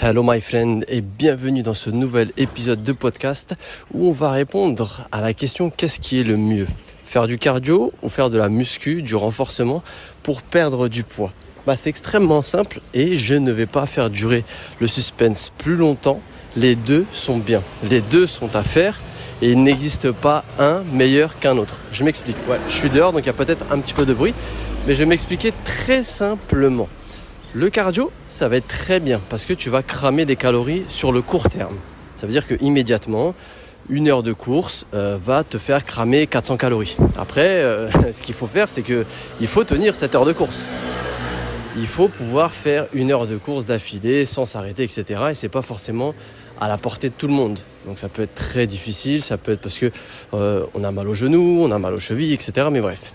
Hello my friend et bienvenue dans ce nouvel épisode de podcast où on va répondre à la question qu'est-ce qui est le mieux ? Faire du cardio ou faire de la muscu, du renforcement pour perdre du poids ? C'est extrêmement simple et je ne vais pas faire durer le suspense plus longtemps. Les deux sont bien, les deux sont à faire et il n'existe pas un meilleur qu'un autre. Je m'explique, je suis dehors donc il y a peut-être un petit peu de bruit mais je vais m'expliquer très simplement. Le cardio, ça va être très bien parce que tu vas cramer des calories sur le court terme. Ça veut dire que immédiatement, une heure de course va te faire cramer 400 calories. Après, ce qu'il faut faire, c'est qu'il faut tenir cette heure de course. Il faut pouvoir faire une heure de course d'affilée sans s'arrêter, etc. Et c'est pas forcément à la portée de tout le monde. Donc ça peut être très difficile, ça peut être parce que on a mal aux genoux, on a mal aux chevilles, etc. Mais bref,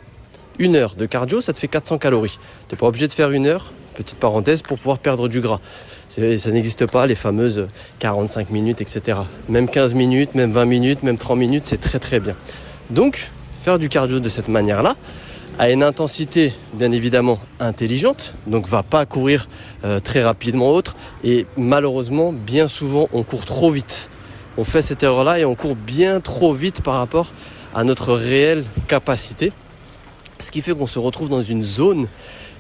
une heure de cardio, ça te fait 400 calories. Tu n'es pas obligé de faire une heure. Petite parenthèse, pour pouvoir perdre du gras. Ça n'existe pas, les fameuses 45 minutes, etc. Même 15 minutes, même 20 minutes, même 30 minutes, c'est très très bien. Donc, faire du cardio de cette manière-là, à une intensité bien évidemment intelligente, donc va pas courir très rapidement autre, et malheureusement, bien souvent, on court trop vite. On fait cette erreur-là et on court bien trop vite par rapport à notre réelle capacité, ce qui fait qu'on se retrouve dans une zone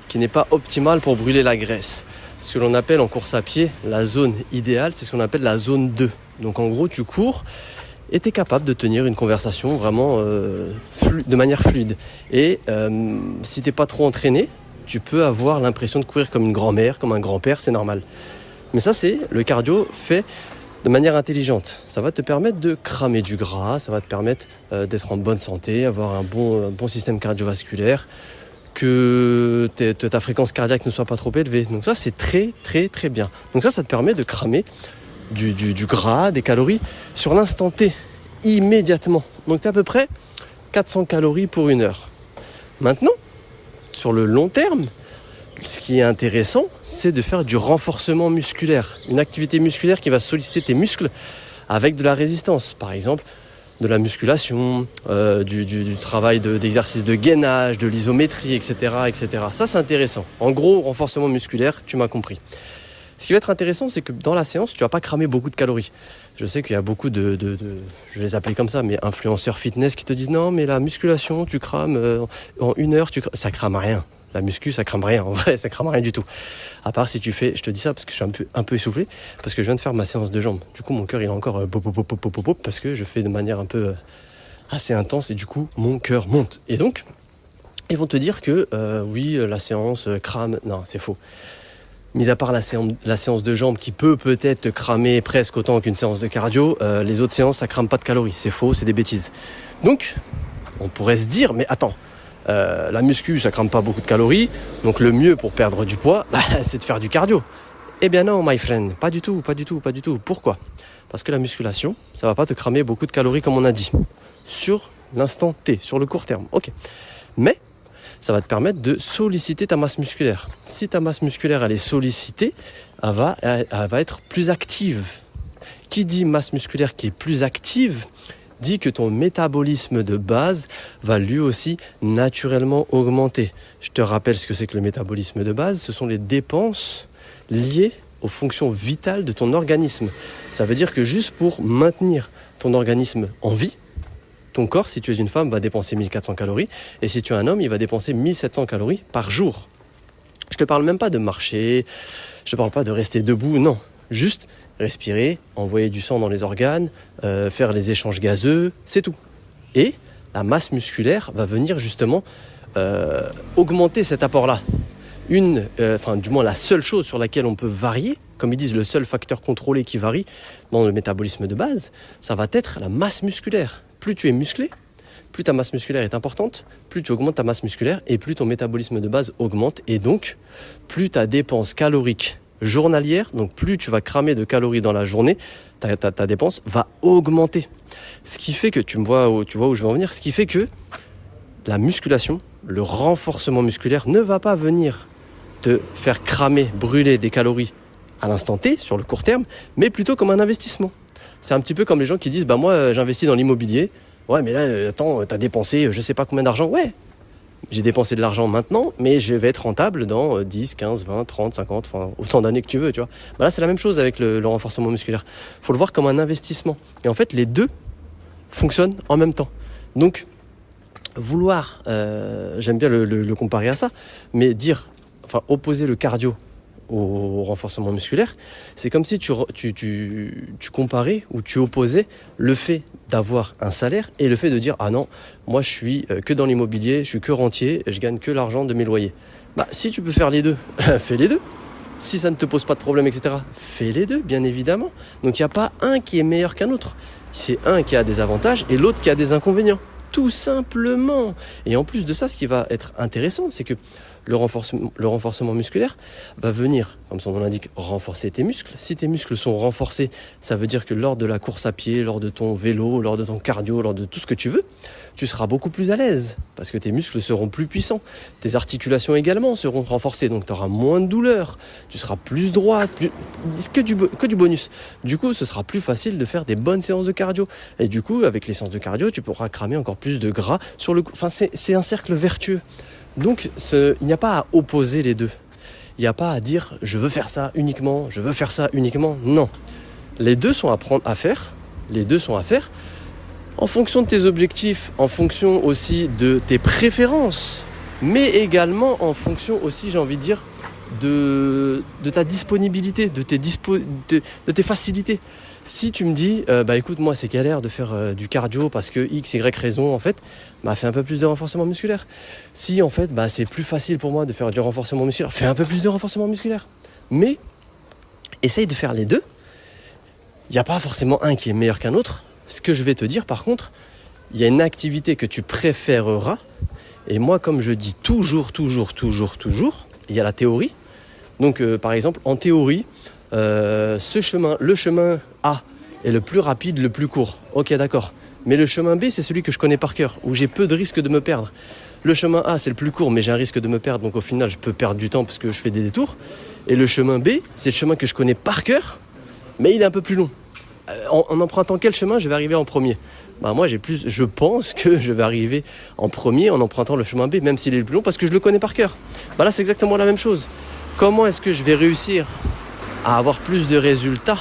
qui n'est pas optimale pour brûler la graisse. Ce que l'on appelle en course à pied la zone idéale, c'est ce qu'on appelle la zone 2. Donc en gros, tu cours et tu es capable de tenir une conversation vraiment de manière fluide. Et si tu n'es pas trop entraîné, tu peux avoir l'impression de courir comme une grand-mère, comme un grand-père, c'est normal. Mais ça, c'est le cardio fait de manière intelligente. Ça va te permettre de cramer du gras, ça va te permettre d'être en bonne santé, avoir un bon système cardiovasculaire, que ta fréquence cardiaque ne soit pas trop élevée. Donc ça, c'est très très très bien. Donc ça te permet de cramer du gras, des calories sur l'instant T, immédiatement. Donc tu as à peu près 400 calories pour une heure. Maintenant, sur le long terme, ce qui est intéressant, c'est de faire du renforcement musculaire. Une activité musculaire qui va solliciter tes muscles avec de la résistance. Par exemple, de la musculation, du travail d'exercice de gainage, de l'isométrie, etc., etc. Ça, c'est intéressant. En gros, renforcement musculaire, tu m'as compris. Ce qui va être intéressant, c'est que dans la séance, tu vas pas cramer beaucoup de calories. Je sais qu'il y a beaucoup de je vais les appeler comme ça, mais influenceurs fitness qui te disent non, mais la musculation, tu crames en une heure, ça crame rien. La muscu, ça crame rien. En vrai, ça crame rien du tout. À part si tu fais, je te dis ça parce que je suis un peu essoufflé, parce que je viens de faire ma séance de jambes. Du coup, mon cœur, il est encore pop, parce que je fais de manière un peu assez intense et du coup, mon cœur monte. Et donc, ils vont te dire que oui, la séance crame. Non, c'est faux. Mis à part la séance de jambes qui peut-être te cramer presque autant qu'une séance de cardio, les autres séances, ça crame pas de calories. C'est faux, c'est des bêtises. Donc, on pourrait se dire, mais attends, la muscu, ça crame pas beaucoup de calories, donc le mieux pour perdre du poids, c'est de faire du cardio. Eh bien non, my friend, pas du tout. Pourquoi ? Parce que la musculation, ça va pas te cramer beaucoup de calories comme on a dit, sur l'instant T, sur le court terme, ok. Mais ça va te permettre de solliciter ta masse musculaire. Si ta masse musculaire, elle est sollicitée, elle va être plus active. Qui dit masse musculaire qui est plus active, dit que ton métabolisme de base va lui aussi naturellement augmenter. Je te rappelle ce que c'est que le métabolisme de base, ce sont les dépenses liées aux fonctions vitales de ton organisme. Ça veut dire que juste pour maintenir ton organisme en vie, ton corps, si tu es une femme, va dépenser 1400 calories, et si tu es un homme, il va dépenser 1700 calories par jour. Je te parle même pas de marcher, je te parle pas de rester debout, non, juste respirer, envoyer du sang dans les organes, faire les échanges gazeux, c'est tout. Et la masse musculaire va venir justement augmenter cet apport-là. Du moins la seule chose sur laquelle on peut varier, comme ils disent, le seul facteur contrôlé qui varie dans le métabolisme de base, ça va être la masse musculaire. Plus tu es musclé, plus ta masse musculaire est importante, plus tu augmentes ta masse musculaire et plus ton métabolisme de base augmente et donc plus ta dépense calorique journalière, donc plus tu vas cramer de calories dans la journée, ta dépense va augmenter. Ce qui fait que, tu vois où je veux en venir, ce qui fait que la musculation, le renforcement musculaire ne va pas venir te faire cramer, brûler des calories à l'instant T, sur le court terme, mais plutôt comme un investissement. C'est un petit peu comme les gens qui disent moi j'investis dans l'immobilier. Ouais, mais là, attends, t'as dépensé je sais pas combien d'argent. Ouais, j'ai dépensé de l'argent maintenant, mais je vais être rentable dans 10, 15, 20, 30, 50, enfin autant d'années que tu veux, tu vois. Là, c'est la même chose avec le renforcement musculaire. Il faut le voir comme un investissement. Et en fait, les deux fonctionnent en même temps. Donc, vouloir, j'aime bien le comparer à ça, mais opposer le cardio au renforcement musculaire, c'est comme si tu comparais ou tu opposais le fait d'avoir un salaire et le fait de dire « Ah non, moi je suis que dans l'immobilier, je suis que rentier, je gagne que l'argent de mes loyers. » Si tu peux faire les deux, fais les deux. Si ça ne te pose pas de problème, etc., fais les deux, bien évidemment. Donc il n'y a pas un qui est meilleur qu'un autre. C'est un qui a des avantages et l'autre qui a des inconvénients. Tout simplement. Et en plus de ça, ce qui va être intéressant, c'est que le renforcement musculaire va venir, comme son nom l'indique, renforcer tes muscles. Si tes muscles sont renforcés, ça veut dire que lors de la course à pied, lors de ton vélo, lors de ton cardio, lors de tout ce que tu veux, tu seras beaucoup plus à l'aise parce que tes muscles seront plus puissants. Tes articulations également seront renforcées, donc tu auras moins de douleur, tu seras plus droit, que du bonus. Du coup, ce sera plus facile de faire des bonnes séances de cardio. Et du coup, avec les séances de cardio, tu pourras cramer encore plus de gras sur le cou. Enfin, c'est un cercle vertueux. Donc, il n'y a pas à opposer les deux. Il n'y a pas à dire « je veux faire ça uniquement, je veux faire ça uniquement ». Non. Les deux sont à faire. Les deux sont à faire en fonction de tes objectifs, en fonction aussi de tes préférences, mais également en fonction aussi, j'ai envie de dire, de ta disponibilité, de tes facilités. Si tu me dis, écoute, moi c'est galère de faire du cardio parce que X, Y raison, en fait, fais un peu plus de renforcement musculaire. Si en fait, c'est plus facile pour moi de faire du renforcement musculaire, fais un peu plus de renforcement musculaire. Mais, essaye de faire les deux. Il n'y a pas forcément un qui est meilleur qu'un autre. Ce que je vais te dire, par contre, il y a une activité que tu préféreras. Et moi, comme je dis toujours, il y a la théorie. Donc, par exemple, en théorie, le chemin A est le plus rapide, le plus court. Ok, d'accord. Mais le chemin B, c'est celui que je connais par cœur, où j'ai peu de risque de me perdre. Le chemin A, c'est le plus court, mais j'ai un risque de me perdre. Donc, au final, je peux perdre du temps parce que je fais des détours. Et le chemin B, c'est le chemin que je connais par cœur, mais il est un peu plus long. En empruntant quel chemin je vais arriver en premier? Moi, je pense que je vais arriver en premier en empruntant le chemin B, même s'il est le plus long, parce que je le connais par cœur. Là, c'est exactement la même chose. Comment est-ce que je vais réussir à avoir plus de résultats,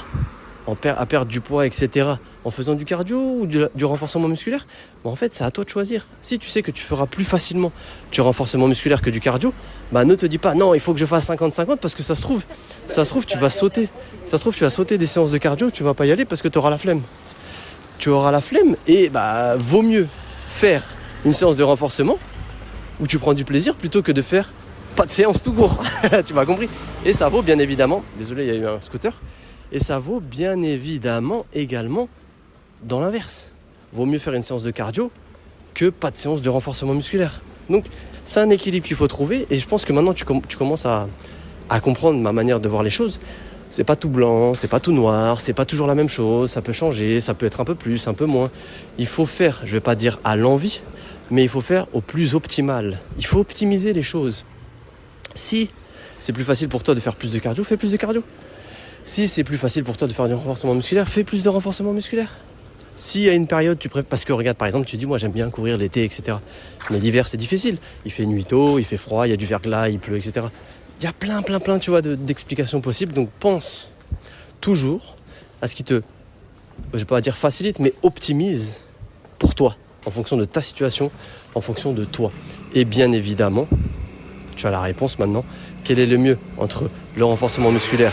à perdre du poids, etc., en faisant du cardio ou du renforcement musculaire? En fait, c'est à toi de choisir. Si tu sais que tu feras plus facilement du renforcement musculaire que du cardio, ne te dis pas non, il faut que je fasse 50-50 parce que ça se trouve, tu vas sauter. Ça se trouve, tu vas sauter des séances de cardio, tu vas pas y aller parce que tu auras la flemme. Tu auras la flemme et vaut mieux faire une séance de renforcement où tu prends du plaisir plutôt que de faire pas de séance tout court. Tu m'as compris? Et ça vaut bien évidemment, désolé, il y a eu un scooter, et ça vaut bien évidemment également dans l'inverse. Vaut mieux faire une séance de cardio que pas de séance de renforcement musculaire. Donc c'est un équilibre qu'il faut trouver et je pense que maintenant tu commences à comprendre ma manière de voir les choses. C'est pas tout blanc, c'est pas tout noir, c'est pas toujours la même chose, ça peut changer, ça peut être un peu plus, un peu moins. Il faut faire, je vais pas dire à l'envie, mais il faut faire au plus optimal. Il faut optimiser les choses. Si c'est plus facile pour toi de faire plus de cardio, fais plus de cardio. Si c'est plus facile pour toi de faire du renforcement musculaire, fais plus de renforcement musculaire. Si à une période, parce que regarde par exemple, tu dis moi j'aime bien courir l'été, etc. Mais l'hiver c'est difficile. Il fait nuit tôt, il fait froid, il y a du verglas, il pleut, etc. Il y a plein, tu vois, d'explications possibles. Donc pense toujours à ce qui te, je vais pas dire facilite, mais optimise pour toi, en fonction de ta situation, en fonction de toi. Et bien évidemment, tu as la réponse maintenant. Quel est le mieux entre le renforcement musculaire,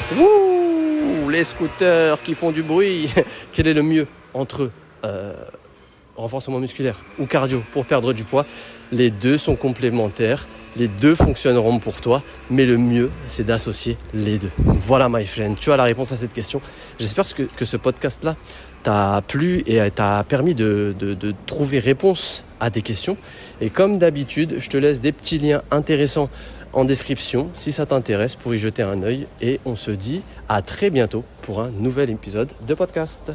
les scooters qui font du bruit, quel est le mieux entre renforcement musculaire ou cardio pour perdre du poids? Les deux sont complémentaires, les deux fonctionneront pour toi, mais le mieux c'est d'associer les deux. Voilà my friend, tu as la réponse à cette question. J'espère que ce podcast là t'a plu et t'a permis de trouver réponse à tes questions. Et comme d'habitude, je te laisse des petits liens intéressants en description si ça t'intéresse pour y jeter un œil. Et on se dit à très bientôt pour un nouvel épisode de podcast.